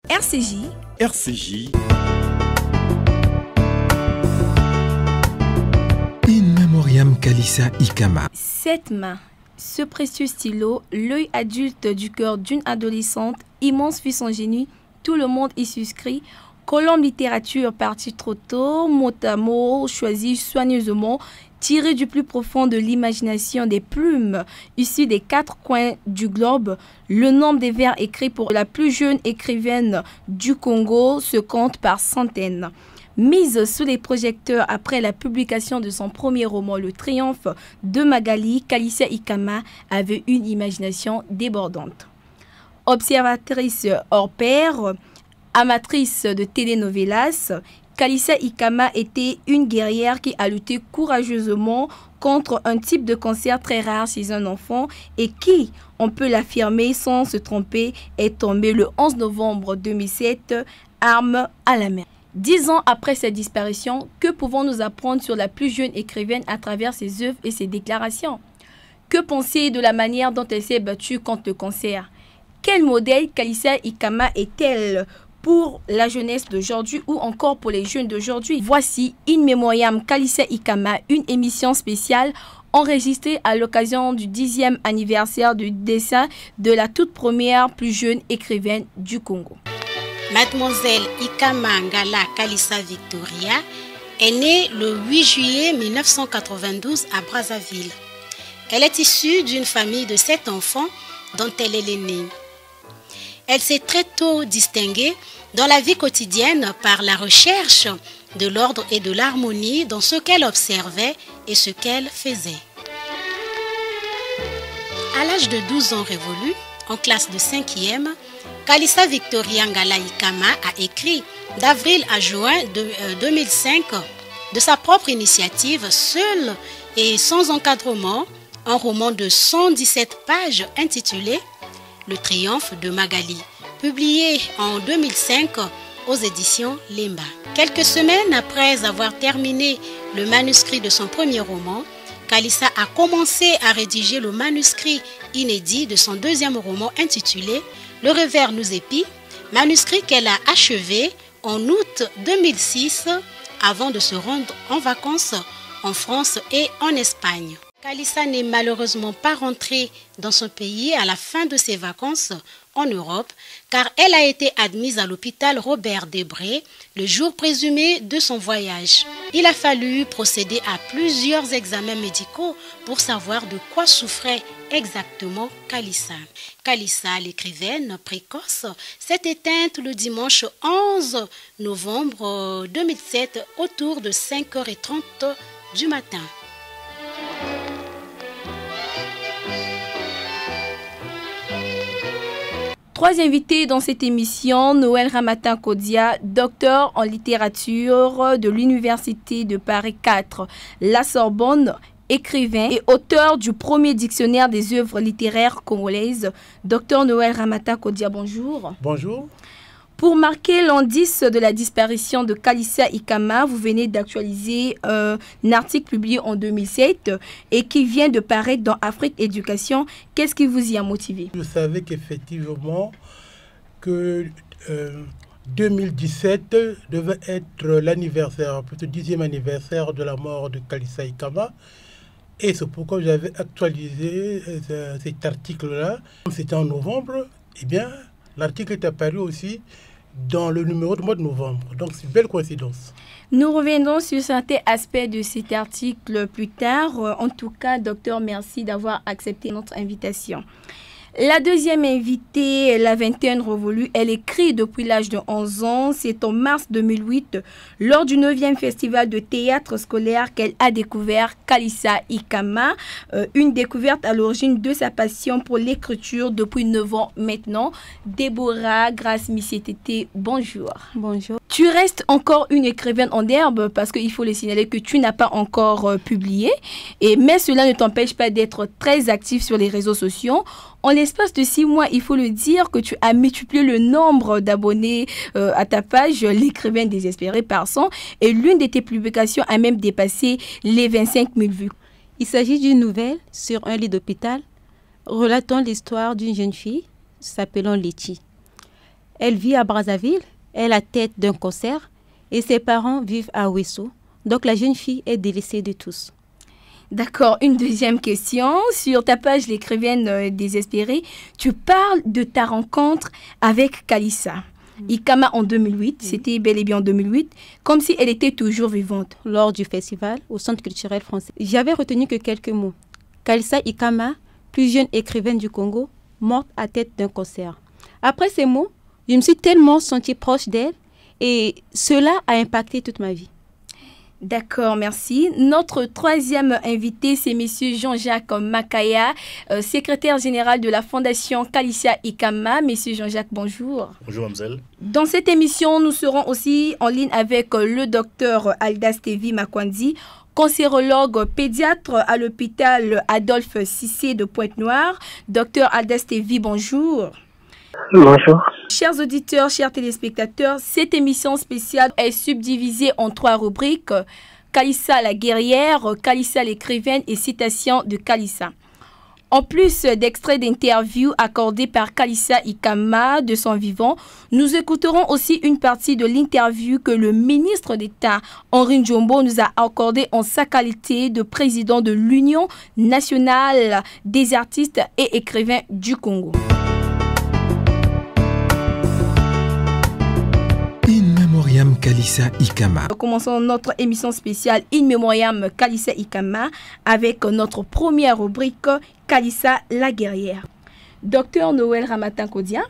RCJ. RCJ. In memoriam Kalissa Ikama. Cette main, ce précieux stylo, l'œil adulte du cœur d'une adolescente, immense fut son génie, tout le monde y souscrit. Colombe littérature partie trop tôt, mot à mot, choisi soigneusement, tiré du plus profond de l'imagination des plumes, issues des quatre coins du globe. Le nombre des vers écrits pour la plus jeune écrivaine du Congo se compte par centaines. Mise sous les projecteurs après la publication de son premier roman Le Triomphe de Magali, Kalissa Ikama avait une imagination débordante. Observatrice hors pair, amatrice de telenovelas, Kalissa Ikama était une guerrière qui a lutté courageusement contre un type de cancer très rare chez un enfant et qui, on peut l'affirmer sans se tromper, est tombée le 11 novembre 2007, arme à la main. 10 ans après sa disparition, que pouvons-nous apprendre sur la plus jeune écrivaine à travers ses œuvres et ses déclarations? Que penser de la manière dont elle s'est battue contre le cancer? Quel modèle Kalissa Ikama est-elle pour la jeunesse d'aujourd'hui ou encore pour les jeunes d'aujourd'hui? Voici In Memoriam Kalissa Ikama, une émission spéciale enregistrée à l'occasion du 10e anniversaire du décès de la toute première plus jeune écrivaine du Congo. Mademoiselle Ikama Ngala Kalissa Victoria est née le 8 juillet 1992 à Brazzaville. Elle est issue d'une famille de 7 enfants dont elle est l'aînée. Elle s'est très tôt distinguée dans la vie quotidienne par la recherche de l'ordre et de l'harmonie dans ce qu'elle observait et ce qu'elle faisait. À l'âge de 12 ans révolus, en classe de 5e, Kalissa Victoria Ngala Ikama a écrit d'avril à juin 2005 de sa propre initiative, seule et sans encadrement, un roman de 117 pages intitulé Le Triomphe de Magali, publié en 2005 aux éditions Lemba. Quelques semaines après avoir terminé le manuscrit de son premier roman, Kalissa a commencé à rédiger le manuscrit inédit de son deuxième roman intitulé Le Revers nous épie, manuscrit qu'elle a achevé en août 2006 avant de se rendre en vacances en France et en Espagne. Kalissa n'est malheureusement pas rentrée dans son pays à la fin de ses vacances en Europe car elle a été admise à l'hôpital Robert Debré le jour présumé de son voyage. Il a fallu procéder à plusieurs examens médicaux pour savoir de quoi souffrait exactement Kalissa. Kalissa, l'écrivaine précoce, s'est éteinte le dimanche 11 novembre 2007 autour de 5h30 du matin. Trois invités dans cette émission, Noël Ramata Kodia, docteur en littérature de l'Université de Paris 4, la Sorbonne, écrivain et auteur du premier dictionnaire des œuvres littéraires congolaises. Docteur Noël Ramata Kodia, bonjour. Bonjour. Pour marquer l'indice de la disparition de Kalissa Ikama, vous venez d'actualiser un article publié en 2007 et qui vient de paraître dans Afrique Éducation. Qu'est-ce qui vous y a motivé? Je savais qu'effectivement, que 2017 devait être l'anniversaire, plutôt 10e anniversaire de la mort de Kalissa Ikama. Et c'est pourquoi j'avais actualisé cet article-là. C'était en novembre, eh bien, l'article est apparu aussi dans le numéro du mois de novembre. Donc, c'est une belle coïncidence. Nous reviendrons sur certains aspects de cet article plus tard. En tout cas, docteur, merci d'avoir accepté notre invitation. La deuxième invitée, la vingtaine révolue, elle écrit depuis l'âge de 11 ans. C'est en mars 2008, lors du 9e festival de théâtre scolaire, qu'elle a découvert Kalissa Ikama. Une découverte à l'origine de sa passion pour l'écriture depuis 9 ans maintenant. Déborah Grace Missietété, bonjour. Bonjour. Tu restes encore une écrivaine en herbe parce qu'il faut le signaler que tu n'as pas encore publié. Mais cela ne t'empêche pas d'être très actif sur les réseaux sociaux. En l'espace de 6 mois, il faut le dire que tu as multiplié le nombre d'abonnés à ta page, l'écrivain désespéré par 100, et l'une de tes publications a même dépassé les 25 000 vues. Il s'agit d'une nouvelle sur un lit d'hôpital relatant l'histoire d'une jeune fille s'appelant Letty. Elle vit à Brazzaville, elle est la tête d'un concert et ses parents vivent à Ouesso. Donc la jeune fille est délaissée de tous. D'accord, une deuxième question. Sur ta page L'écrivaine désespérée, tu parles de ta rencontre avec Kalissa Ikama en 2008, c'était bel et bien en 2008, comme si elle était toujours vivante. Lors du festival au Centre culturel français, j'avais retenu que quelques mots. Kalissa Ikama, plus jeune écrivaine du Congo, morte à tête d'un concert. Après ces mots, je me suis tellement sentie proche d'elle et cela a impacté toute ma vie. D'accord, merci. Notre troisième invité, c'est Monsieur Jean-Jacques Makaya, secrétaire général de la Fondation Kalissa Ikama. Monsieur Jean-Jacques, bonjour. Bonjour, mademoiselle. Dans cette émission, nous serons aussi en ligne avec le docteur Aldastevi Makwanzi, cancérologue pédiatre à l'hôpital Adolphe Cissé de Pointe-Noire. Docteur Aldastevi, bonjour. Bonjour. Chers auditeurs, chers téléspectateurs, cette émission spéciale est subdivisée en 3 rubriques. Kalissa la guerrière, Kalissa l'écrivaine et citation de Kalissa. En plus d'extraits d'interviews accordés par Kalissa Ikama de son vivant, nous écouterons aussi une partie de l'interview que le ministre d'État Henri Njombo nous a accordée en sa qualité de président de l'Union nationale des artistes et écrivains du Congo. In Memoriam Kalissa Ikama. Commençons notre émission spéciale In Memoriam Kalissa Ikama avec notre première rubrique Kalissa la guerrière. Docteur Noël Ramatan Kodia.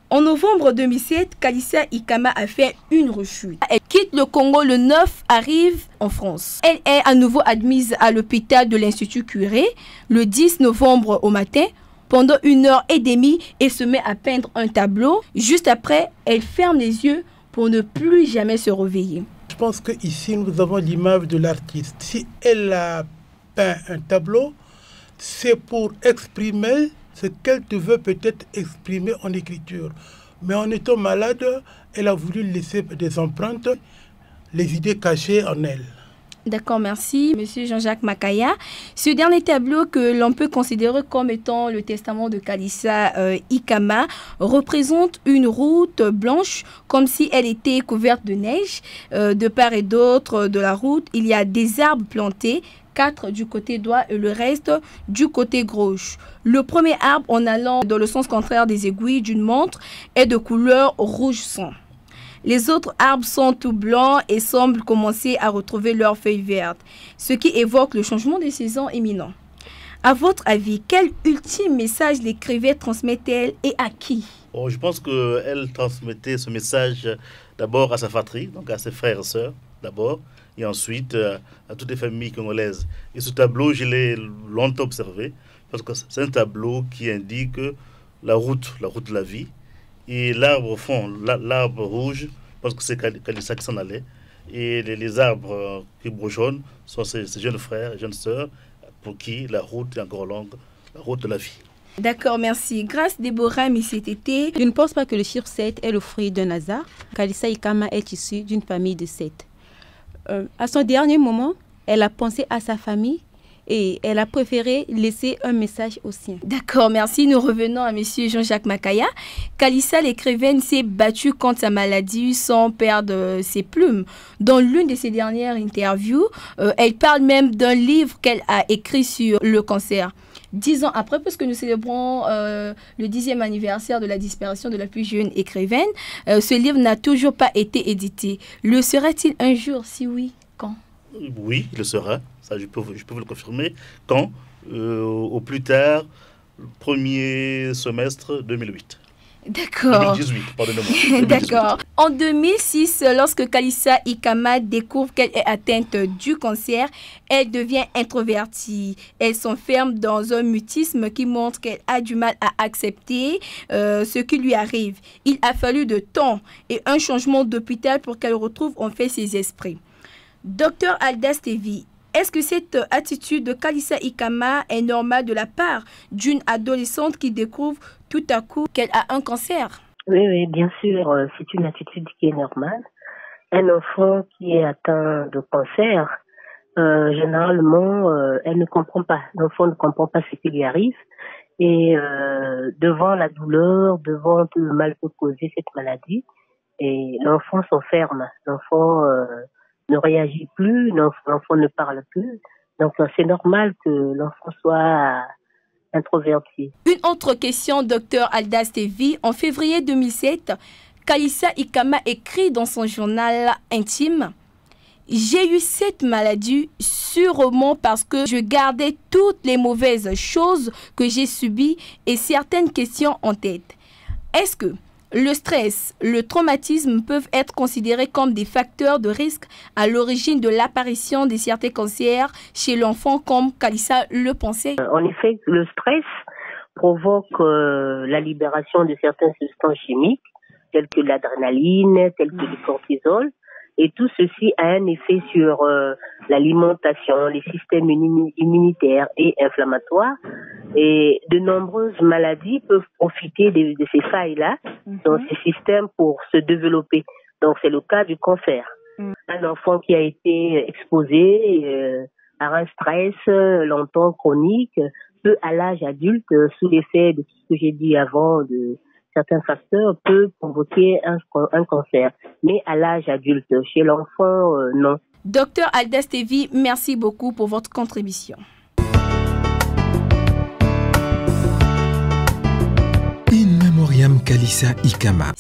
En novembre 2007, Kalissa Ikama a fait une rechute. Elle quitte le Congo le 9, arrive en France. Elle est à nouveau admise à l'hôpital de l'Institut Curé le 10 novembre au matin. Pendant 1h30 et se met à peindre un tableau. Juste après, elle ferme les yeux pour ne plus jamais se réveiller. Je pense qu'ici, nous avons l'image de l'artiste. Si elle a peint un tableau, c'est pour exprimer ce qu'elle veut peut-être exprimer en écriture. Mais en étant malade, elle a voulu laisser des empreintes, les idées cachées en elle. D'accord, merci, Monsieur Jean-Jacques Makaya. Ce dernier tableau que l'on peut considérer comme étant le testament de Kalissa Ikama représente une route blanche comme si elle était couverte de neige. De part et d'autre de la route, il y a des arbres plantés, 4 du côté droit et le reste du côté gauche. Le premier arbre, en allant dans le sens contraire des aiguilles d'une montre, est de couleur rouge sang. Les autres arbres sont tout blancs et semblent commencer à retrouver leurs feuilles vertes, ce qui évoque le changement de saison imminent. À votre avis, quel ultime message l'écrivaine transmet-elle et à qui? Je pense qu'elle transmettait ce message d'abord à sa fratrie, donc à ses frères et sœurs d'abord, et ensuite à toutes les familles congolaises. Et ce tableau, je l'ai longtemps observé, parce que c'est un tableau qui indique la route de la vie. Et l'arbre au fond, l'arbre rouge, parce que c'est Kalissa qui s'en allait. Et les arbres qui bourgeonnent sont ses jeunes frères et jeunes sœurs pour qui la route est encore longue, la route de la vie. D'accord, merci. Grâce Déborah Missétété. Je ne pense pas que le chiffre 7 est le fruit d'un hasard. Kalissa Ikama est issue d'une famille de 7. À son dernier moment, elle a pensé à sa famille et elle a préféré laisser un message au sien. D'accord, merci. Nous revenons à Monsieur Jean-Jacques Makaya. Kalissa l'écrivaine s'est battue contre sa maladie sans perdre ses plumes. Dans l'une de ses dernières interviews, elle parle même d'un livre qu'elle a écrit sur le cancer. 10 ans après, puisque nous célébrons le 10e anniversaire de la disparition de la plus jeune écrivaine, ce livre n'a toujours pas été édité. Le sera-t-il un jour? Si oui, quand? Oui, il le sera. Ça, je peux vous le confirmer. Quand au plus tard, le premier semestre 2008. D'accord. 2018, pardonnez-moi. D'accord. En 2006, lorsque Kalissa Ikama découvre qu'elle est atteinte du cancer, elle devient introvertie. Elle s'enferme dans un mutisme qui montre qu'elle a du mal à accepter ce qui lui arrive. Il a fallu de temps et un changement d'hôpital pour qu'elle retrouve en fait ses esprits. Docteur Aldastevi, est-ce que cette attitude de Kalissa Ikama est normale de la part d'une adolescente qui découvre tout à coup qu'elle a un cancer? Oui, bien sûr, c'est une attitude qui est normale. Un enfant qui est atteint de cancer, généralement, elle ne comprend pas. L'enfant ne comprend pas ce qui lui arrive Et devant la douleur, devant tout le mal que causait cette maladie, et l'enfant s'enferme. L'enfant ne réagit plus, l'enfant ne parle plus. Donc c'est normal que l'enfant soit introverti. Une autre question, Dr Alda Stevi. En février 2007, Kalissa Ikama écrit dans son journal intime: j'ai eu cette maladie sûrement parce que je gardais toutes les mauvaises choses que j'ai subies et certaines questions en tête. Est-ce que le stress, le traumatisme peuvent être considérés comme des facteurs de risque à l'origine de l'apparition de certains cancers chez l'enfant comme Kalissa le pensait? En effet, le stress provoque la libération de certaines substances chimiques telles que l'adrénaline, telles que le cortisol. Et tout ceci a un effet sur l'alimentation, les systèmes immunitaires et inflammatoires. Et de nombreuses maladies peuvent profiter de ces failles-là dans ces systèmes pour se développer. Donc c'est le cas du cancer. Un enfant qui a été exposé à un stress longtemps chronique peut, à l'âge adulte, sous l'effet de tout ce que j'ai dit avant, de certains facteurs, peut provoquer un cancer. Mais à l'âge adulte, chez l'enfant, non. Docteur Alda Stevi, merci beaucoup pour votre contribution. In Memoriam Kalissa Ikama.